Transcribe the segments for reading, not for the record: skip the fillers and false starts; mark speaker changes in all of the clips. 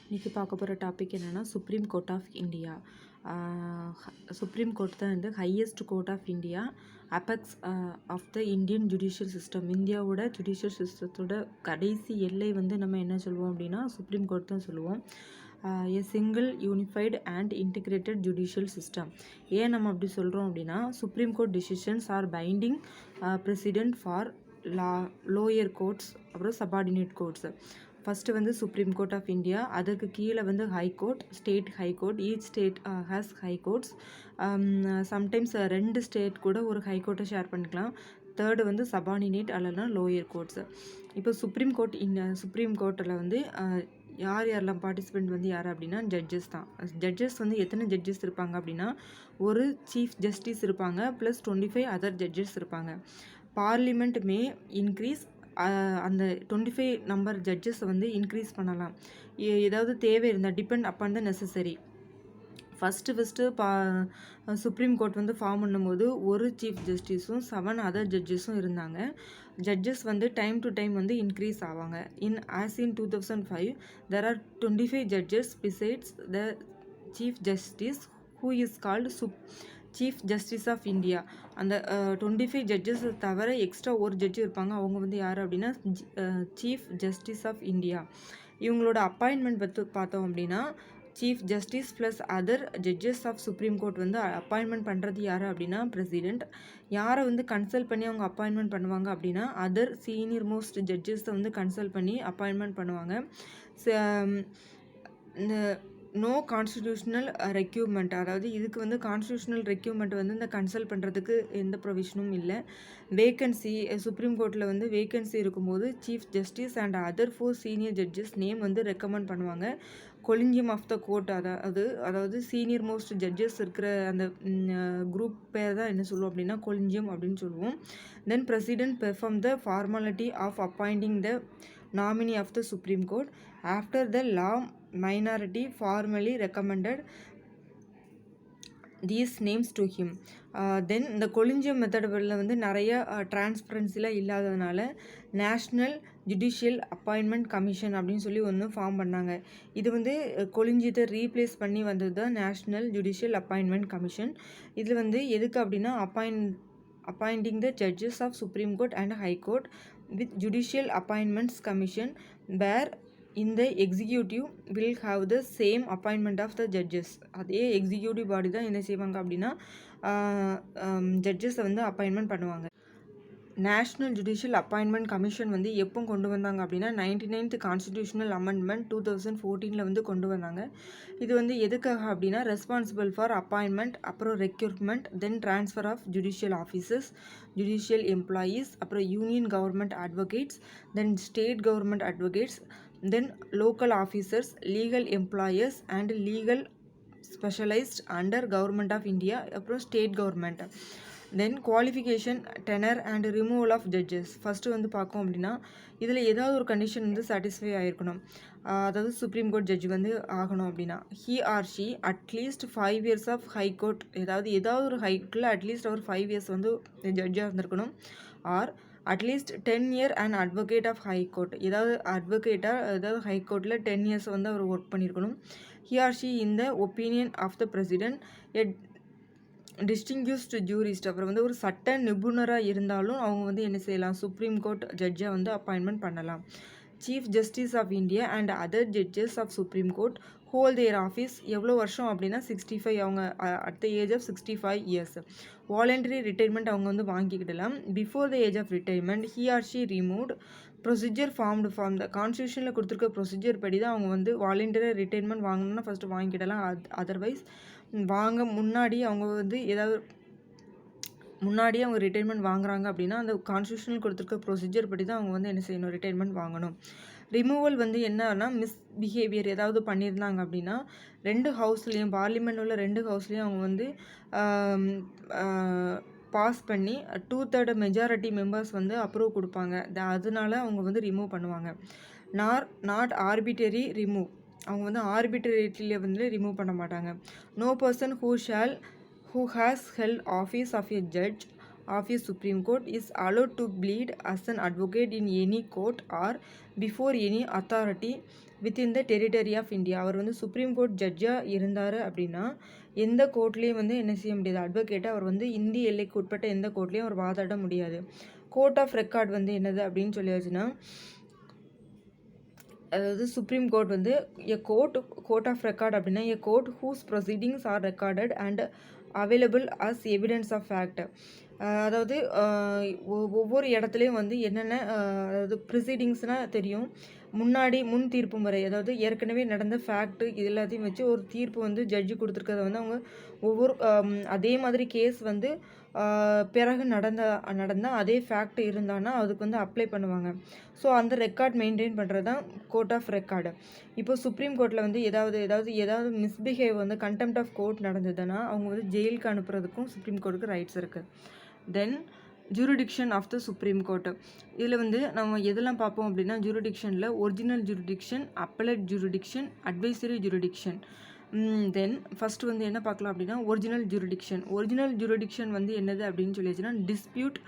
Speaker 1: இன்றைக்கி பார்க்க போகிற டாபிக் என்னென்னா supreme court of India. Supreme court தான் வந்து highest court of India, apex of the Indian judicial system. இந்தியாவோட ஜுடிஷியல் சிஸ்டத்தோட கடைசி எல்லை வந்து நம்ம என்ன சொல்லுவோம் அப்படின்னா சுப்ரீம் கோர்ட் தான் சொல்லுவோம். A single unified and integrated judicial system. ஏன் நம்ம அப்படி சொல்கிறோம் அப்படின்னா supreme court decisions are binding precedent for lower courts, அப்புறம் சபார்டினேட் கோர்ட்ஸ். ஃபஸ்ட்டு வந்து சுப்ரீம் கோர்ட் ஆஃப் இந்தியா, அதுக்கு கீழே வந்து high court, state high court. Each state has high courts. Sometimes 2 state கூட ஒரு ஹை கோர்ட்டை ஷேர் பண்ணிக்கலாம். தேர்டு வந்து சபார்டினேட் அல்லனா லோயர் கோர்ட்ஸு. இப்போ சுப்ரீம் கோர்ட்டில் வந்து யாரெல்லாம் பார்ட்டிசிபெண்ட் வந்து யார் அப்படின்னா ஜட்ஜஸ் தான். ஜட்ஜஸ் வந்து எத்தனை ஜட்ஜஸ் இருப்பாங்க அப்படின்னா ஒரு சீஃப் ஜஸ்டிஸ் இருப்பாங்க, ப்ளஸ் 25 அதர் ஜட்ஜஸ் இருப்பாங்க. பார்லிமெண்ட் மே இன்க்ரீஸ், அந்த 25 நம்பர் ஜட்ஜஸை வந்து இன்க்ரீஸ் பண்ணலாம் ஏதாவது தேவை இருந்தால், depend upon the necessary. First supreme court வந்து ஃபார்ம் பண்ணும்போது ஒரு சீஃப் ஜஸ்டிஸும் 7 அதர் ஜட்ஜஸும் இருந்தாங்க. ஜட்ஜஸ் வந்து டைம் டு டைம் வந்து இன்க்ரீஸ் ஆவாங்க. In 2005 there are 25 judges besides the chief justice who is called chief justice of India. அந்த 25 ஜட்ஜஸ் தவிர extra ஒரு ஜட்ஜு இருப்பாங்க. அவங்க வந்து யார் அப்படின்னா சீஃப் ஜஸ்டிஸ் ஆஃப் இந்தியா. இவங்களோட அப்பாயின்மெண்ட் பற்றி பார்த்தோம் அப்படின்னா chief justice plus other judges of supreme court வந்து அப்பாயின்மெண்ட் பண்ணுறது யார் அப்படின்னா பிரசிடெண்ட். யாரை வந்து கன்சல்ட் பண்ணி அவங்க அப்பாயின்மெண்ட் பண்ணுவாங்க அப்படின்னா அதர் சீனியர் மோஸ்ட் ஜட்ஜஸை வந்து கன்சல்ட் பண்ணி அப்பாயின்மெண்ட் பண்ணுவாங்க. நோ கான்ஸ்டிடியூஷனல் ரெக்யூர்மெண்ட், அதாவது இதுக்கு வந்து கான்ஸ்டியூஷனல் ரெக்யூர்மெண்ட் வந்து இந்த கன்சல்ட் பண்ணுறதுக்கு எந்த ப்ரொவிஷனும் இல்லை. வேக்கன்சி சுப்ரீம் கோர்ட்டில் வந்து வேக்கன்சி இருக்கும்போது chief justice and other 4 senior judges name வந்து ரெக்கமெண்ட் பண்ணுவாங்க. கொலிஞ்சியம் ஆஃப் த கோர்ட், அதாவது சீனியர் மோஸ்ட் ஜட்ஜஸ் இருக்கிற அந்த குரூப் பேர் தான் என்ன சொல்லுவோம் அப்படின்னா கொலிஞ்சியம் அப்படின்னு சொல்லுவோம். Then president perform the formality of appointing the nominee of the Supreme Court after the law minority formally recommended these names to him. தென் இந்த கொலிஞ்சியம் மெத்தடில் வந்து நிறைய டிரான்ஸ்பரன்சிலாம் இல்லாததுனால நேஷ்னல் ஜுடிஷியல் அப்பாயின்மெண்ட் கமிஷன் அப்படின்னு சொல்லி ஒன்று ஃபார்ம் பண்ணாங்க. இது வந்து கொலிஞ்சியத்தை ரீப்ளேஸ் பண்ணி வந்தது தான் நேஷ்னல் ஜுடிஷியல் அப்பாயின்மெண்ட் கமிஷன். இதில் வந்து எதுக்கு அப்படின்னா appointing the judges of Supreme Court and High Court with Judicial Appointments Commission, where in the executive will have the same appointment of the judges. அதே எக்ஸிக்யூட்டிவ் பாடி தான் என்ன செய்வாங்க அப்படின்னா ஜட்ஜஸை வந்து அப்பாயின்மெண்ட் பண்ணுவாங்க. நேஷ்னல் ஜுடிஷியல் அப்பாயின்மெண்ட் கமிஷன் வந்து எப்போ கொண்டு வந்தாங்க அப்படின்னா 99th கான்ஸ்டிடியூஷனல் அமெண்ட்மெண்ட் 2014 வந்து கொண்டு வந்தாங்க. இது வந்து எதுக்காக அப்படின்னா ரெஸ்பான்சிபிள் ஃபார் அப்பாயின்மெண்ட், அப்புறம் requirement, then transfer of judicial officers, judicial employees, அப்புறம் union government advocates, then state government advocates, then local officers, legal employers and legal specialised under government of India, அப்புறம் state government. Then qualification, tenure and removal of judges. First வந்து பார்க்கோம் அப்படின்னா இதில் ஏதாவது ஒரு condition வந்து satisfy ஆகிருக்கணும். அதாவது supreme court judge வந்து ஆகணும் அப்படின்னா he or she at least 5 years of high court, ஏதாவது ஒரு ஹை கோர்ட்டில் அட்லீஸ்ட் அவர் 5 years வந்து ஜட்ஜாக இருந்திருக்கணும். Or at least 10 year and advocate of high court, ஏதாவது ஹை கோர்ட்டில் 10 years வந்து அவர் ஒர்க் பண்ணியிருக்கணும். He or she in the opinion of the president a distinguished jurist, அப்புறம் வந்து ஒரு சட்ட நிபுணராக இருந்தாலும் அவங்க வந்து என்ன செய்யலாம், சுப்ரீம் கோர்ட் ஜட்ஜை வந்து அப்பாயின்மெண்ட் பண்ணலாம். Chief justice of India and other judges of supreme court hold their office எவ்வளோ வருஷம் அப்படின்னா 65, அவங்க at the age of 65 years. Voluntary retirement அவங்க வந்து வாங்கிக்கிடலாம். Before the age of retirement he or she removed procedure form the கான்ஸ்டியூஷனில் கொடுத்துருக்க procedure படி தான் அவங்க வந்து வாலண்டரி ரிட்டைர்மெண்ட் வாங்கணும்னா ஃபஸ்ட்டு வாங்கிக்கிடலாம். அதர்வைஸ் முன்னாடி அவங்க வந்து முன்னாடியே அவங்க ரிட்டைர்மெண்ட் வாங்குறாங்க அப்படின்னா அந்த கான்ஸ்டியூஷனல் கொடுத்துருக்க ப்ரொசீஜர் படி தான் அவங்க வந்து என்ன செய்யணும், ரிட்டைர்மெண்ட் வாங்கணும். ரிமூவல் வந்து என்னன்னா மிஸ்பிஹேவியர் ஏதாவது பண்ணியிருந்தாங்க அப்படின்னா 2 ஹவுஸ்லேயும், பார்லிமெண்ட் உள்ள 2 ஹவுஸ்லேயும் அவங்க வந்து பாஸ் பண்ணி 2/3 மெஜாரிட்டி மெம்பர்ஸ் வந்து அப்ரூவ் கொடுப்பாங்க. அதனால அவங்க வந்து ரிமூவ் பண்ணுவாங்க. நாட் ஆர்பிட்டரி ரிமூவ், அவங்க வந்து ஆர்பிட்ரேட்லியை வந்து ரிமூவ் பண்ண மாட்டாங்க. No person who has held office of a judge of a Supreme Court is allowed to plead as an advocate in any court or before any authority within the territory of India. அவர் வந்து supreme court ஜட்ஜாக இருந்தார் அப்படின்னா எந்த கோர்ட்லேயும் வந்து என்ன செய்ய முடியாது, அட்வொகேட்டாக அவர் வந்து இந்திய எல்லைக்கு உட்பட்ட எந்த கோர்ட்லேயும் அவர் வாதாட முடியாது. கோர்ட் ஆஃப் ரெக்கார்ட் வந்து என்னது அப்படின்னு சொல்லியாச்சுன்னா, அதாவது சுப்ரீம் கோர்ட் வந்து கோர்ட் ஆஃப் ரெக்கார்ட் அப்படின்னா a court whose proceedings are recorded and available as evidence of fact. அதாவது ஒவ்வொரு இடத்துலையும் வந்து என்னென்ன அதாவது ப்ரொசீடிங்ஸ்னால் தெரியும், முன் தீர்ப்பு முறை, அதாவது ஏற்கனவே நடந்த ஃபேக்ட்டு இது எல்லாத்தையும் வச்சு ஒரு தீர்ப்பு வந்து ஜட்ஜு கொடுத்துருக்கத வந்து அவங்க ஒவ்வொரு அதே மாதிரி கேஸ் வந்து பிறகு நடந்தால் அதே ஃபேக்ட் இருந்தான்னா அதுக்கு வந்து அப்ளை பண்ணுவாங்க. ஸோ அந்த ரெக்கார்ட் மெயின்டைன் பண்ணுறது தான் கோர்ட் ஆஃப் ரெக்கார்டு. இப்போ சுப்ரீம் கோர்ட்டில் வந்து ஏதாவது மிஸ்பிஹேவ் வந்து கண்டெம்ட் ஆஃப் கோர்ட் நடந்ததுன்னா அவங்க வந்து ஜெயிலுக்கு அனுப்புறதுக்கும் சுப்ரீம் கோர்ட்டுக்கு ரைட்ஸ் இருக்குது. Then jurisdiction of the supreme court, இதில் வந்து நம்ம எதெல்லாம் பார்ப்போம் அப்படின்னா, ஜூரிடிக்ஷனில் original jurisdiction, appellate jurisdiction, advisory jurisdiction. Then first வந்து என்ன பார்க்கலாம் அப்படின்னா ஒரிஜினல் ஜூரிடிக்ஷன் வந்து என்னது அப்படின்னு சொல்லிச்சுன்னா டிஸ்பியூட்,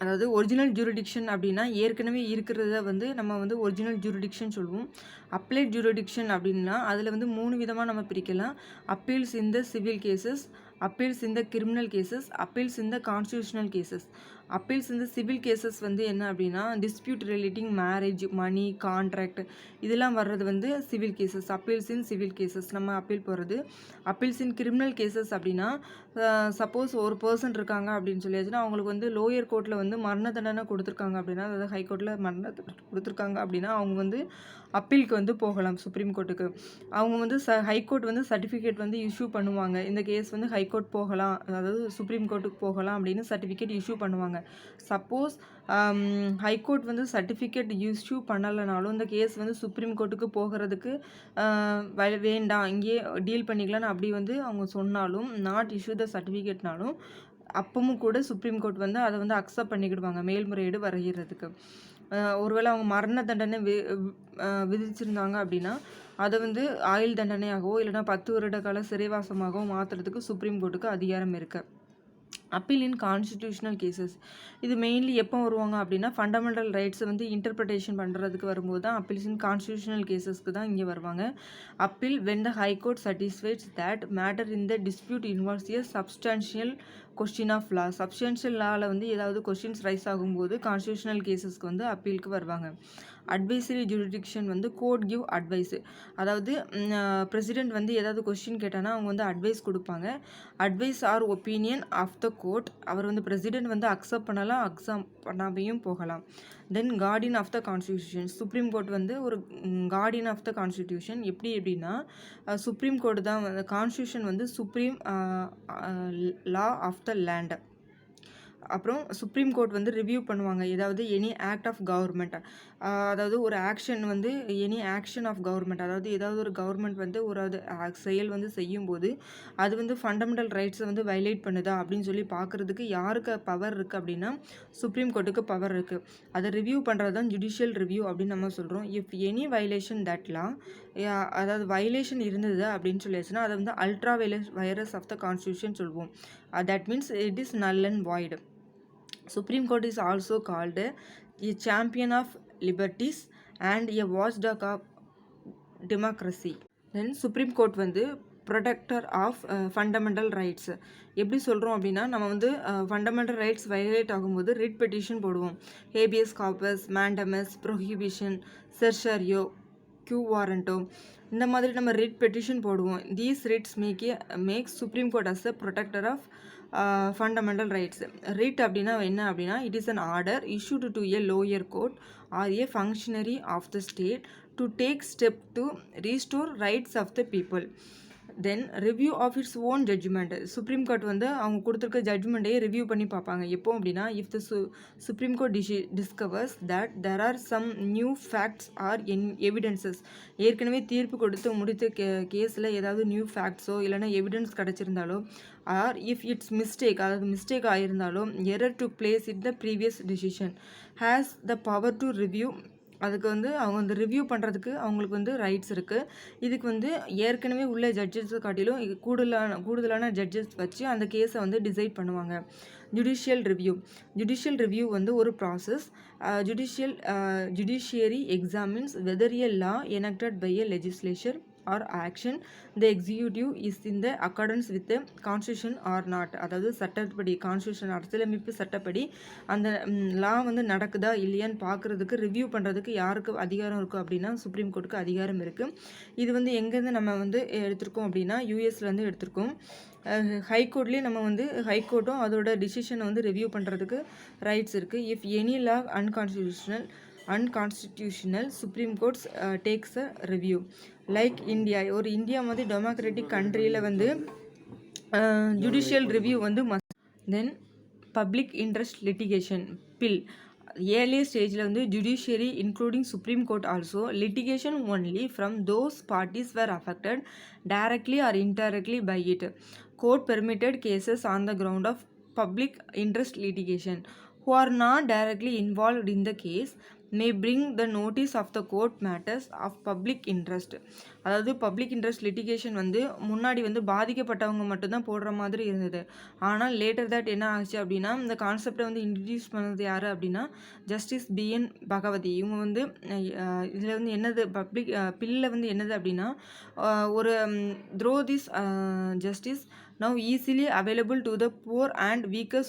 Speaker 1: அதாவது ஒரிஜினல் ஜூரிடிக்ஷன் அப்படின்னா ஏற்கனவே இருக்கிறத வந்து நம்ம வந்து ஒரிஜினல் ஜூரிடிக்ஷன் சொல்லுவோம். அப்ளைட் ஜூரிடிக்ஷன் அப்படின்னா அதில் வந்து 3 விதமாக நம்ம பிரிக்கலாம். அப்பீல்ஸ் இன் த சிவில் கேசஸ், அப்பீல்ஸ் இன் த கிரிமினல் கேசஸ், அப்பீல்ஸ் இன் த கான்ஸ்டியூஷனல் கேசஸ். அப்பீல்ஸ் இந்த சிவில் கேசஸ் வந்து என்ன அப்படின்னா டிஸ்பியூட் ரிலேட்டிங் மேரேஜ், மணி, கான்ட்ராக்ட் இதெல்லாம் வர்றது வந்து civil cases, appeals in civil cases நம்ம அப்பீல் போகிறது. அப்பீல்ஸ் இன் கிரிமினல் கேசஸ் அப்படின்னா சப்போஸ் ஒரு பர்சன் இருக்காங்க அப்படின்னு சொல்லியாச்சுன்னா அவங்களுக்கு வந்து லோயர் கோர்ட்டில் வந்து மரண தண்டனை கொடுத்துருக்காங்க அப்படின்னா, அதாவது ஹைகோர்ட்டில் மரண கொடுத்துருக்காங்க அப்படின்னா அவங்க வந்து அப்பீலுக்கு வந்து போகலாம் சுப்ரீம் கோர்ட்டுக்கு. அவங்க வந்து ஹைகோர்ட் வந்து சர்டிஃபிகேட் வந்து இஷ்யூ பண்ணுவாங்க, இந்த கேஸ் வந்து ஹைகோர்ட் போகலாம், அதாவது சுப்ரீம் கோர்ட்டுக்கு போகலாம் அப்படின்னு சர்டிஃபிகேட் இஷ்யூ பண்ணுவாங்க. சப்போஸ் ஹைகோர்ட் வந்து சர்டிஃபிகேட் இஷ்யூ பண்ணலைனாலும் இந்த கேஸ் வந்து சுப்ரீம் கோர்ட்டுக்கு போகிறதுக்கு வேண்டாம், இங்கேயே டீல் பண்ணிக்கலான்னு அப்படி வந்து அவங்க சொன்னாலும், நாட் இஷ்யூ த சர்டிஃபிகேட்னாலும் அப்பவும் கூட சுப்ரீம் கோர்ட் வந்து அதை வந்து அக்செப்ட் பண்ணிக்கிடுவாங்க மேல்முறையீடு வருகிறதுக்கு. ஒருவேளை அவங்க மரண தண்டனை விதிச்சிருந்தாங்க அப்படின்னா அதை வந்து ஆயுள் தண்டனையாகவோ இல்லைனா 10 வருட கால சிறைவாசமாகவோ மாற்றுறதுக்கு சுப்ரீம் கோர்ட்டுக்கு அதிகாரம் இருக்குது. அப்பீல் இன் கான்ஸ்டிடியூஷனல் கேசஸ், இது மெயின்லி எப்போ வருவாங்க அப்படின்னா ஃபண்டமெண்டல் ரைட்ஸை வந்து இன்டர்பிரிட்டேஷன் பண்ணுறதுக்கு வரும்போது தான் அப்பீல்ஸ் இன் கான்ஸ்டிடியூஷனல் கேசஸ்க்கு தான் இங்கே வருவாங்க. Appeal when the high court satisfies that matter in the dispute involves a substantial question of law. Substantial லாவில் வந்து ஏதாவது கொஸ்டின்ஸ் ரைஸ் ஆகும்போது கான்ஸ்டிடியூஷனல் கேசஸ்க்கு வந்து அப்பீலுக்கு வருவாங்க. அட்வைசரி ஜூரிடிக்ஷன் வந்து கோர்ட் கிவ் அட்வைஸ், அதாவது பிரசிடெண்ட் வந்து ஏதாவது கொஸ்டின் கேட்டானா அவங்க வந்து அட்வைஸ் கொடுப்பாங்க. Advice or opinion of the court, அவர் வந்து பிரசிடெண்ட் வந்து அக்செப்ட் பண்ணலாம், அக்செப்ட் பண்ணாமையும் போகலாம். Then guardian of the constitution, supreme court வந்து ஒரு கார்டியன் ஆஃப் த கான்ஸ்டியூஷன். எப்படின்னா சுப்ரீம் கோர்ட் தான் கான்ஸ்டியூஷன் வந்து supreme law of the land. அப்புறம் சுப்ரீம் கோர்ட் வந்து ரிவ்யூ பண்ணுவாங்க ஏதாவது எனி ஆக்ட் ஆஃப் கவர்மெண்ட், அதாவது ஒரு ஆக்ஷன் வந்து எனி ஆக்ஷன் ஆஃப் கவர்மெண்ட், அதாவது ஏதாவது ஒரு கவர்மெண்ட் வந்து ஒரு செயல் வந்து செய்யும்போது அது வந்து ஃபண்டமெண்டல் ரைட்ஸை வந்து வயலேட் பண்ணுதா அப்படின்னு சொல்லி பார்க்குறதுக்கு யாருக்கு பவர் இருக்குது அப்படின்னா சுப்ரீம் கோர்ட்டுக்கு பவர் இருக்குது. அதை ரிவ்யூ பண்ணுறது தான் ஜுடிஷியல் ரிவ்யூ அப்படின்னு நம்ம சொல்கிறோம். இஃப் எனி வயலேஷன் தட்லாம், அதாவது வயலேஷன் இருந்தது அப்படின்னு சொல்லியாச்சுன்னா அதை வந்து ultra vires of the constitution சொல்லுவோம். That means it is null and void. Supreme Court is also called a champion of liberties and a watchdog of democracy. Then Supreme Court வந்து protector of fundamental rights. எப்படி சொல்கிறோம் அப்படின்னா நம்ம வந்து fundamental rights violate ஆகும்போது writ petition போடுவோம். Habeas corpus, mandamus, prohibition, certiorari, quo warranto, இந்த மாதிரி நம்ம ரிட் பெட்டிஷன் போடுவோம். These writs make supreme court as a protector of fundamental rights. Writ அப்படின்னா என்ன அப்படின்னா it is an order issued to a lower court or a functionary of the state to take step to restore rights of the people. தென் review of its own judgement, supreme court வந்து அவங்க கொடுத்துருக்க ஜட்ஜ்மெண்ட்டையே review பண்ணி பார்ப்பாங்க. எப்போ அப்படின்னா if the supreme court discovers that there are some new facts or evidences, ஏற்கனவே தீர்ப்பு கொடுத்து முடித்த கேஸில் ஏதாவது நியூ ஃபேக்ட்ஸோ இல்லைனா எவிடன்ஸ் கிடச்சிருந்தாலோ, ஆர் இஃப் இட்ஸ் மிஸ்டேக், அதாவது மிஸ்டேக் ஆகியிருந்தாலும் error to place it the previous decision, has the power to review அதுக்கு வந்து அவங்க வந்து ரிவ்யூ பண்ணுறதுக்கு அவங்களுக்கு வந்து ரைட்ஸ் இருக்குது. இதுக்கு வந்து ஏற்கனவே உள்ள ஜட்ஜஸை காட்டிலும் இது கூடுதலான ஜட்ஜஸ் வச்சு அந்த கேஸை வந்து டிசைட் பண்ணுவாங்க. ஜுடிஷியல் ரிவ்யூ வந்து ஒரு process. Judiciary examines whether a law enacted by a legislature or action the executive is in the accordance with the constitution or not. அதாவது சட்டப்படி கான்ஸ்டியூஷன் அரசியலமைப்பு சட்டப்படி அந்த லா வந்து நடக்குதா இல்லையான்னு பார்க்குறதுக்கு ரிவ்யூ பண்ணுறதுக்கு யாருக்கு அதிகாரம் இருக்கும் அப்படின்னா சுப்ரீம் கோர்ட்டுக்கு அதிகாரம் இருக்குது. இது வந்து எங்கேருந்து நம்ம வந்து எடுத்திருக்கோம் அப்படின்னா யூஎஸ்லேருந்து எடுத்திருக்கோம். ஹைகோர்ட்லேயே நம்ம வந்து ஹைகோர்ட்டும் அதோட டிசிஷனை வந்து ரிவ்யூ பண்ணுறதுக்கு ரைட்ஸ் இருக்குது. If any law unconstitutional supreme courts takes a review. Like India மாதிரி டெமோக்ராட்டிக் கண்ட்ரியில் வந்து ஜுடிஷியல் ரிவ்யூ வந்து then public interest litigation PIL earlier ஸ்டேஜில் வந்து judiciary including supreme court also litigation only from those parties were affected directly or indirectly by it. Court permitted cases on the ground of public interest litigation who are not directly involved in the case may bring the notice of the court matters of public interest. அதாவது public interest litigation வந்து முன்னாடி வந்து பாதிக்கப்பட்டவங்க மட்டும்தான் போடுற மாதிரி இருந்தது. ஆனால் லேட்டர் தட் என்ன ஆச்சு அப்படின்னா இந்த கான்செப்டை வந்து இன்ட்ரடியூஸ் பண்ணது யார் அப்படின்னா ஜஸ்டிஸ் பிஎன் பகவதி. இவங்க வந்து இதில் வந்து என்னது பப்ளிக் பில்லில் வந்து என்னது அப்படின்னா ஒரு through this justice now easily available to the poor and weaker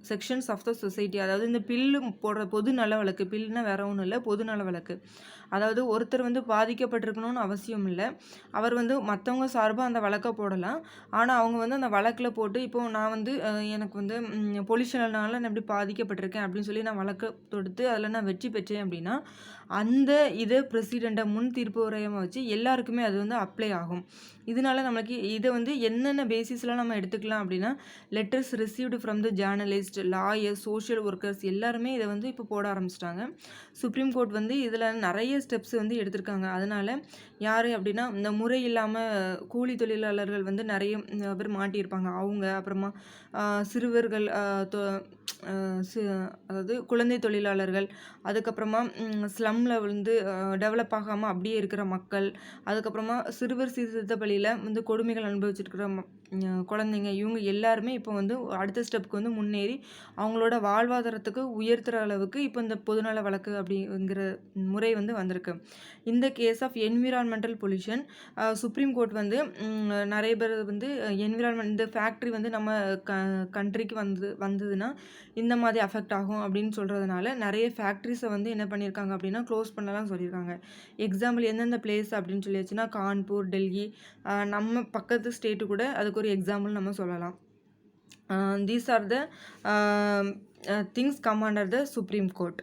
Speaker 1: sections of the society. அதாவது இந்த பில்லு போடுற பொது நல வழக்கு, பில்லுனா வேற ஒன்றும் இல்லை, பொது நல வழக்கு. அதாவது ஒருத்தர் வந்து பாதிக்கப்பட்டிருக்கணும்னு அவசியம் இல்லை, அவர் வந்து மற்றவங்க சார்பாக அந்த வழக்கை போடலாம். ஆனால் அவங்க வந்து அந்த வழக்கில் போட்டு இப்போது நான் வந்து எனக்கு வந்து பொல்யூஷனால நான் இப்படி பாதிக்கப்பட்டிருக்கேன் அப்படின்னு சொல்லி நான் வழக்கு தொடுத்து அதில் நான் வெற்றி பெற்றேன் அப்படின்னா அந்த இதை பிரசிடெண்ட்டை முன் தீர்ப்பு வரையமாக வச்சு எல்லாருக்குமே அது வந்து அப்ளை ஆகும். இதனால நம்மளுக்கு இதை வந்து என்னென்ன பேசிஸ்லாம் நம்ம எடுத்துக்கலாம் அப்படின்னா letters received from the journalist, lawyers, social workers எல்லாருமே இதை வந்து இப்போ போட ஆரம்பிச்சிட்டாங்க. சுப்ரீம் கோர்ட் வந்து இதில் நிறைய ஸ்டெப்ஸ் வந்து எடுத்திருக்காங்க. அதனால் யார் அப்படின்னா இந்த முறை இல்லாமல் கூலி தொழிலாளர்கள் வந்து நிறைய பேர் மாட்டியிருப்பாங்க. அவங்க அப்புறமா சிறுவர்கள், அதாவது குழந்தை தொழிலாளர்கள், அதுக்கப்புறமா ஸ்லம்மில் வந்து டெவலப் ஆகாமல் அப்படியே இருக்கிற மக்கள், அதுக்கப்புறமா சிறுவர் சீர்திருத்த பள்ளியில் வந்து கொடுமைகள் அனுபவிச்சிருக்கிற குழந்தைங்க, இவங்க எல்லாருமே இப்போ வந்து அடுத்த ஸ்டெப்புக்கு வந்து முன்னேறி அவங்களோட வாழ்வாதாரத்துக்கு உயர்த்துற அளவுக்கு இப்போ இந்த பொதுநல வழக்கு அப்படிங்கிற முறை வந்து வந்திருக்கு. இந்த case of environmental pollution supreme court வந்து நிறைய பேர் வந்து என்விரான்மெண்ட் இந்த ஃபேக்ட்ரி வந்து நம்ம கண்ட்ரிக்கு வந்ததுன்னா இந்த மாதிரி அஃபெக்ட் ஆகும் அப்படின்னு சொல்கிறதுனால நிறைய ஃபேக்ட்ரிஸை வந்து என்ன பண்ணியிருக்காங்க அப்படின்னா க்ளோஸ் பண்ணலாம் சொல்லியிருக்காங்க. எக்ஸாம்பிள் எந்தெந்த பிளேஸ் அப்படின்னு சொல்லியாச்சுன்னா கான்பூர், டெல்லி, நம்ம பக்கத்து ஸ்டேட்டு கூட அதுக்கு ஒரு எக்ஸாம்பிள் நம்ம சொல்லலாம். These are the things come under the supreme court.